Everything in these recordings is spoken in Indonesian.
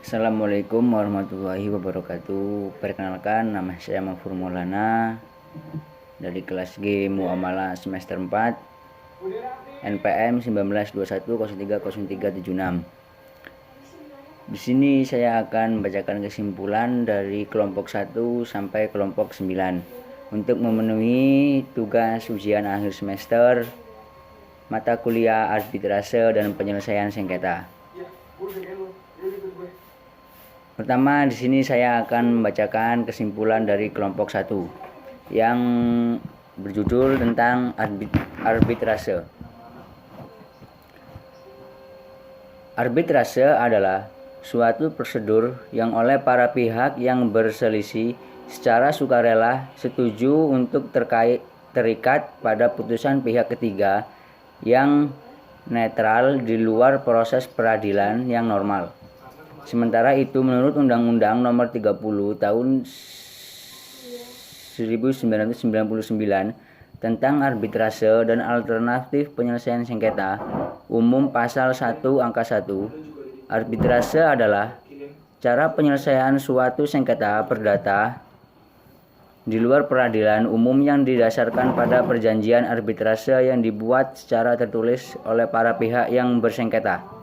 Assalamualaikum warahmatullahi wabarakatuh. Perkenalkan, nama saya Mahfur Maulana dari kelas G Muamalah semester 4 NPM 1921030376. Di sini saya akan membacakan kesimpulan dari kelompok 1 sampai kelompok 9 untuk memenuhi tugas ujian akhir semester mata kuliah arbitrase dan penyelesaian sengketa. Pertama, di sini saya akan membacakan kesimpulan dari kelompok 1 yang berjudul tentang arbitrase. Arbitrase adalah suatu prosedur yang oleh para pihak yang berselisih secara sukarela setuju untuk terikat pada putusan pihak ketiga yang netral di luar proses peradilan yang normal. Sementara itu, menurut Undang-Undang Nomor 30 Tahun 1999 tentang arbitrase dan alternatif penyelesaian sengketa umum pasal 1 angka 1, arbitrase adalah cara penyelesaian suatu sengketa perdata di luar peradilan umum yang didasarkan pada perjanjian arbitrase yang dibuat secara tertulis oleh para pihak yang bersengketa.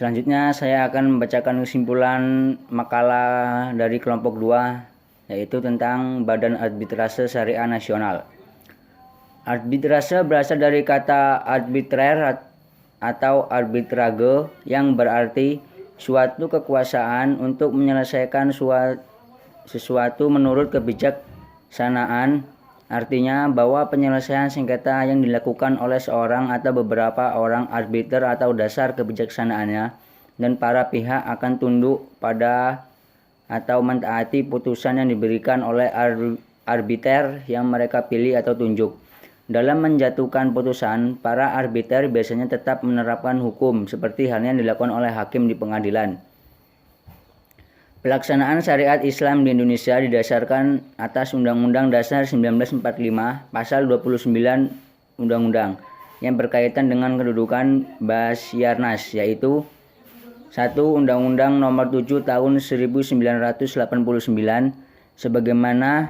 Selanjutnya saya akan membacakan kesimpulan makalah dari kelompok 2, yaitu tentang Badan Arbitrase Syariah Nasional. Arbitrase berasal dari kata arbitrer atau arbitrage yang berarti suatu kekuasaan untuk menyelesaikan sesuatu menurut kebijaksanaan. Artinya bahwa penyelesaian sengketa yang dilakukan oleh seorang atau beberapa orang arbiter atau dasar kebijaksanaannya dan para pihak akan tunduk pada atau mentaati putusan yang diberikan oleh arbiter yang mereka pilih atau tunjuk. Dalam menjatuhkan putusan, para arbiter biasanya tetap menerapkan hukum seperti halnya yang dilakukan oleh hakim di pengadilan. Pelaksanaan syariat Islam di Indonesia didasarkan atas Undang-Undang Dasar 1945 Pasal 29 Undang-Undang yang berkaitan dengan kedudukan Basyarnas, yaitu 1. Undang-Undang Nomor 7 Tahun 1989 sebagaimana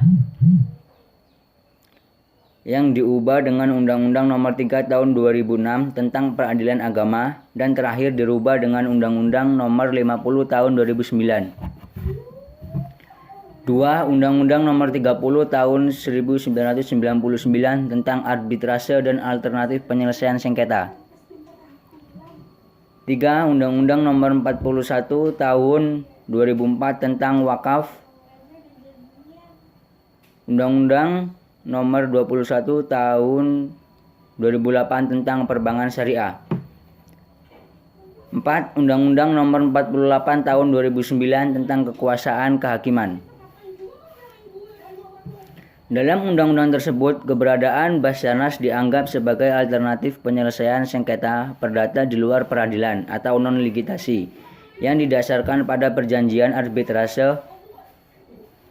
yang diubah dengan Undang-Undang Nomor 3 Tahun 2006 tentang Peradilan Agama dan terakhir dirubah dengan Undang-Undang Nomor 50 Tahun 2009. 2. Undang-Undang Nomor 30 Tahun 1999 tentang Arbitrase dan Alternatif Penyelesaian Sengketa. 3. Undang-Undang Nomor 41 Tahun 2004 tentang Wakaf. Undang-Undang Nomor 21 Tahun 2008 tentang Perbankan Syariah. 4. Undang-Undang Nomor 48 Tahun 2009 tentang Kekuasaan Kehakiman. Dalam undang-undang tersebut, keberadaan Basyarnas dianggap sebagai alternatif penyelesaian sengketa perdata di luar peradilan atau non-litigasi yang didasarkan pada perjanjian arbitrase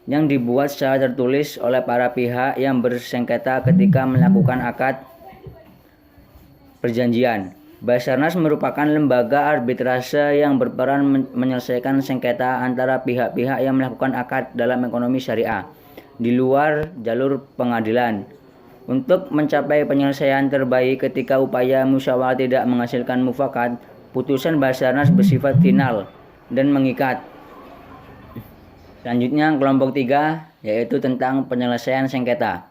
yang dibuat secara tertulis oleh para pihak yang bersengketa ketika melakukan akad perjanjian. Basyarnas merupakan lembaga arbitrase yang berperan menyelesaikan sengketa antara pihak-pihak yang melakukan akad dalam ekonomi syariah di luar jalur pengadilan. Untuk mencapai penyelesaian terbaik ketika upaya musyawarah tidak menghasilkan mufakat, putusan Basyarnas bersifat final dan mengikat. Selanjutnya kelompok 3, yaitu tentang penyelesaian sengketa.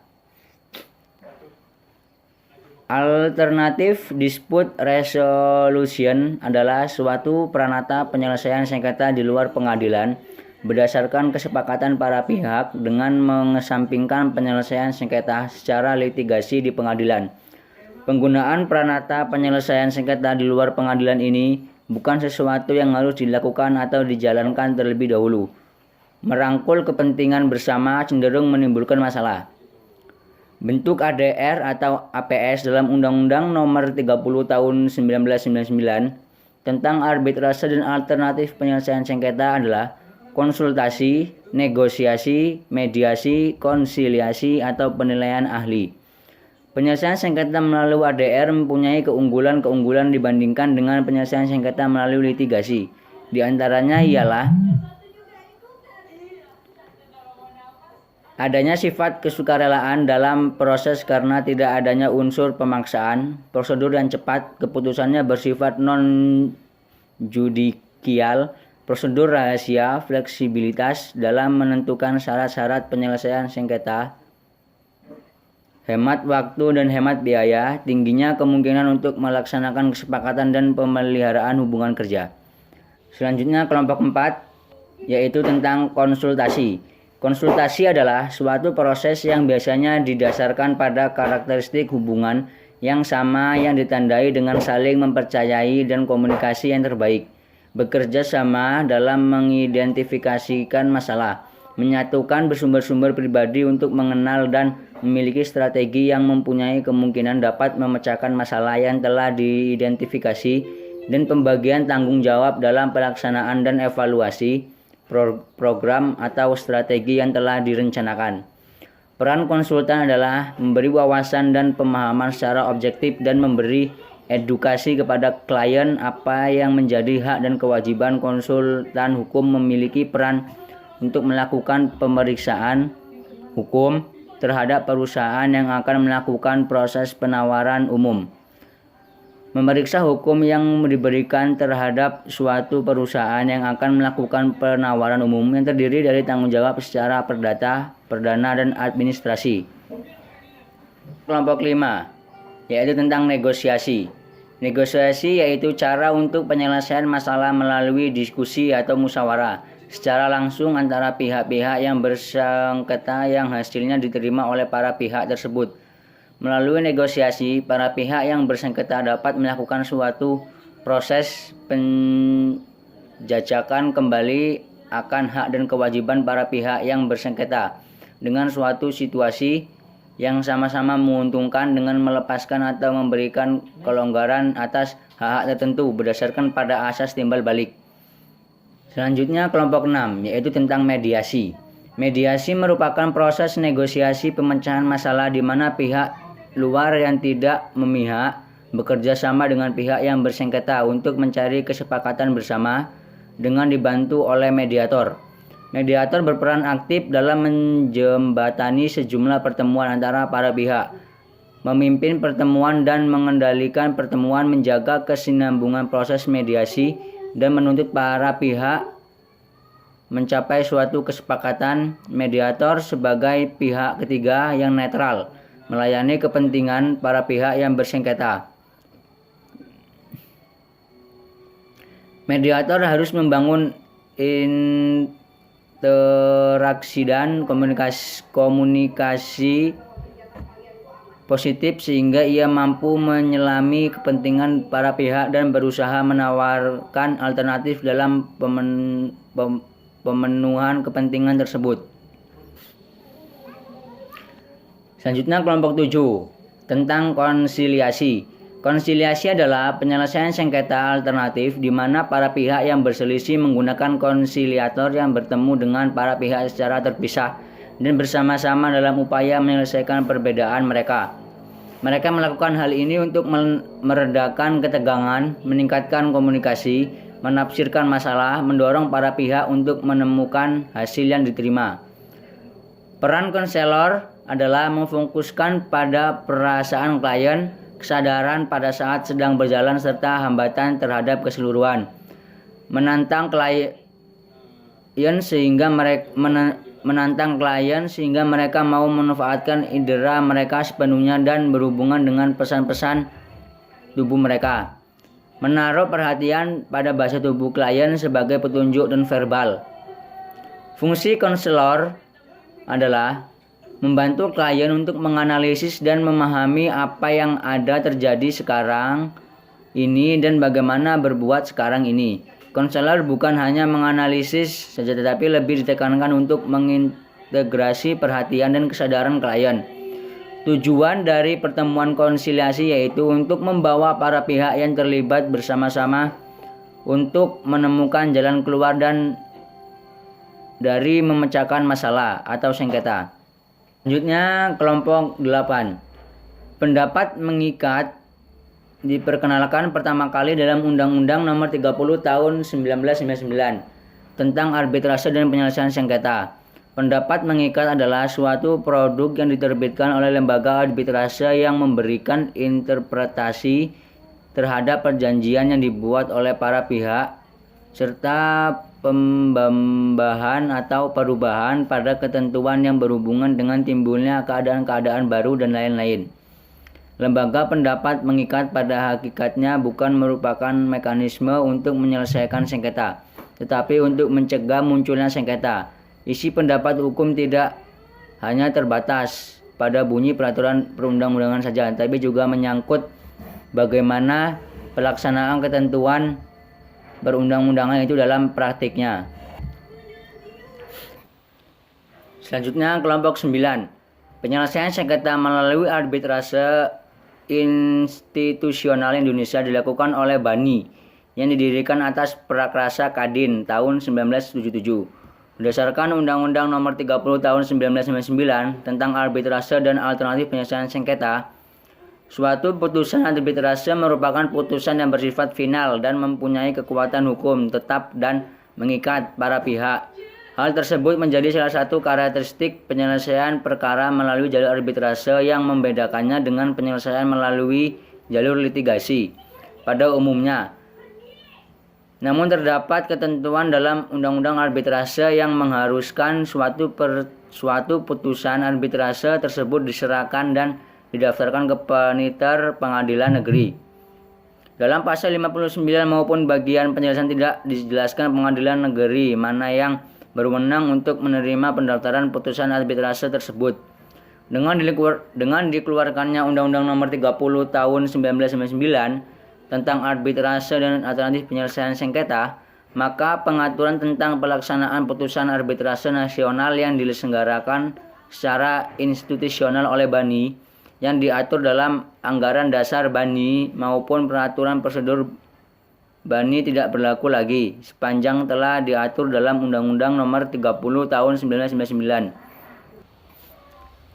Alternative Dispute Resolution adalah suatu peranata penyelesaian sengketa di luar pengadilan berdasarkan kesepakatan para pihak dengan mengesampingkan penyelesaian sengketa secara litigasi di pengadilan. Penggunaan peranata penyelesaian sengketa di luar pengadilan ini bukan sesuatu yang harus dilakukan atau dijalankan terlebih dahulu. Merangkul kepentingan bersama cenderung menimbulkan masalah. Bentuk ADR atau APS dalam Undang-Undang Nomor 30 Tahun 1999 tentang Arbitrase dan Alternatif Penyelesaian Sengketa adalah konsultasi, negosiasi, mediasi, konsiliasi, atau penilaian ahli. Penyelesaian sengketa melalui ADR mempunyai keunggulan-keunggulan dibandingkan dengan penyelesaian sengketa melalui litigasi. Di antaranya ialah adanya sifat kesukarelaan dalam proses karena tidak adanya unsur pemaksaan, prosedur yang cepat, keputusannya bersifat non-judicial, prosedur rahasia, fleksibilitas dalam menentukan syarat-syarat penyelesaian sengketa, hemat waktu dan hemat biaya, tingginya kemungkinan untuk melaksanakan kesepakatan dan pemeliharaan hubungan kerja. Selanjutnya kelompok 4 yaitu tentang konsultasi. Konsultasi adalah suatu proses yang biasanya didasarkan pada karakteristik hubungan yang sama yang ditandai dengan saling mempercayai dan komunikasi yang terbaik, bekerja sama dalam mengidentifikasikan masalah, menyatukan bersumber-sumber pribadi untuk mengenal dan memiliki strategi yang mempunyai kemungkinan dapat memecahkan masalah yang telah diidentifikasi, dan pembagian tanggung jawab dalam pelaksanaan dan evaluasi program atau strategi yang telah direncanakan. Peran konsultan adalah memberi wawasan dan pemahaman secara objektif dan memberi edukasi kepada klien apa yang menjadi hak dan kewajiban. Konsultan hukum memiliki peran untuk melakukan pemeriksaan hukum terhadap perusahaan yang akan melakukan proses penawaran umum, memeriksa hukum yang diberikan terhadap suatu perusahaan yang akan melakukan penawaran umum yang terdiri dari tanggung jawab secara perdana dan administrasi. Kelompok 5 yaitu tentang negosiasi. Negosiasi yaitu cara untuk penyelesaian masalah melalui diskusi atau musyawarah secara langsung antara pihak-pihak yang bersengketa yang hasilnya diterima oleh para pihak tersebut. Melalui negosiasi, para pihak yang bersengketa dapat melakukan suatu proses penjajakan kembali akan hak dan kewajiban para pihak yang bersengketa dengan suatu situasi yang sama-sama menguntungkan dengan melepaskan atau memberikan kelonggaran atas hak-hak tertentu berdasarkan pada asas timbal balik. Selanjutnya kelompok 6 yaitu tentang mediasi. Mediasi merupakan proses negosiasi pemecahan masalah di mana pihak luar yang tidak memihak bekerja sama dengan pihak yang bersengketa untuk mencari kesepakatan bersama dengan dibantu oleh mediator. Mediator berperan aktif dalam menjembatani sejumlah pertemuan antara para pihak, memimpin pertemuan dan mengendalikan pertemuan, menjaga kesinambungan proses mediasi, dan menuntut para pihak mencapai suatu kesepakatan. Mediator sebagai pihak ketiga yang netral, melayani kepentingan para pihak yang bersengketa. Mediator harus membangun interaksi dan komunikasi positif sehingga ia mampu menyelami kepentingan para pihak dan berusaha menawarkan alternatif dalam pemenuhan kepentingan tersebut. Selanjutnya kelompok 7 tentang konsiliasi. Konsiliasi adalah penyelesaian sengketa alternatif di mana para pihak yang berselisih menggunakan konsiliator yang bertemu dengan para pihak secara terpisah dan bersama-sama dalam upaya menyelesaikan perbedaan mereka. Mereka melakukan hal ini untuk meredakan ketegangan, meningkatkan komunikasi, menafsirkan masalah, mendorong para pihak untuk menemukan hasil yang diterima. Peran konselor adalah memfokuskan pada perasaan klien, kesadaran pada saat sedang berjalan serta hambatan terhadap keseluruhan. Menantang klien sehingga mereka mau memanfaatkan indera mereka sepenuhnya dan berhubungan dengan pesan-pesan tubuh mereka. Menaruh perhatian pada bahasa tubuh klien sebagai petunjuk dan verbal. Fungsi konselor adalah membantu klien untuk menganalisis dan memahami apa yang ada terjadi sekarang ini dan bagaimana berbuat sekarang ini. Konselor bukan hanya menganalisis saja tetapi lebih ditekankan untuk mengintegrasi perhatian dan kesadaran klien. Tujuan dari pertemuan konsiliasi yaitu untuk membawa para pihak yang terlibat bersama-sama untuk menemukan jalan keluar dan dari memecahkan masalah atau sengketa. Selanjutnya kelompok 8 Pendapat mengikat diperkenalkan pertama kali dalam Undang-Undang Nomor 30 Tahun 1999 tentang arbitrase dan penyelesaian sengketa. Pendapat mengikat adalah suatu produk yang diterbitkan oleh lembaga arbitrase yang memberikan interpretasi terhadap perjanjian yang dibuat oleh para pihak serta pembambahan atau perubahan pada ketentuan yang berhubungan dengan timbulnya keadaan-keadaan baru dan lain-lain. Lembaga pendapat mengikat pada hakikatnya bukan merupakan mekanisme untuk menyelesaikan sengketa, tetapi untuk mencegah munculnya sengketa. Isi pendapat hukum tidak hanya terbatas pada bunyi peraturan perundang-undangan saja, tapi juga menyangkut bagaimana pelaksanaan ketentuan perundang-undangan itu dalam praktiknya. Selanjutnya kelompok 9. Penyelesaian sengketa melalui arbitrase institusional Indonesia dilakukan oleh BANI yang didirikan atas Prakarsa Kadin tahun 1977. Berdasarkan Undang-Undang Nomor 30 Tahun 1999 tentang arbitrase dan alternatif penyelesaian sengketa, suatu putusan arbitrase merupakan putusan yang bersifat final dan mempunyai kekuatan hukum tetap dan mengikat para pihak. Hal tersebut menjadi salah satu karakteristik penyelesaian perkara melalui jalur arbitrase yang membedakannya dengan penyelesaian melalui jalur litigasi pada umumnya. Namun terdapat ketentuan dalam Undang-Undang Arbitrase yang mengharuskan suatu putusan arbitrase tersebut diserahkan dan didaftarkan ke Paniter Pengadilan Negeri. Dalam pasal 59 maupun bagian penjelasan tidak dijelaskan Pengadilan Negeri mana yang berwenang untuk menerima pendaftaran putusan arbitrase tersebut. Dengan dikeluarkannya Undang-Undang Nomor 30 Tahun 1999 tentang arbitrase dan alternatif penyelesaian sengketa, maka pengaturan tentang pelaksanaan putusan arbitrase nasional yang diselenggarakan secara institusional oleh BANI yang diatur dalam anggaran dasar BANI maupun peraturan prosedur BANI tidak berlaku lagi sepanjang telah diatur dalam Undang-Undang Nomor 30 Tahun 1999.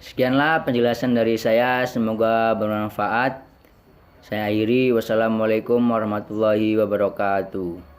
Sekianlah penjelasan dari saya, semoga bermanfaat. Saya akhiri, wassalamualaikum warahmatullahi wabarakatuh.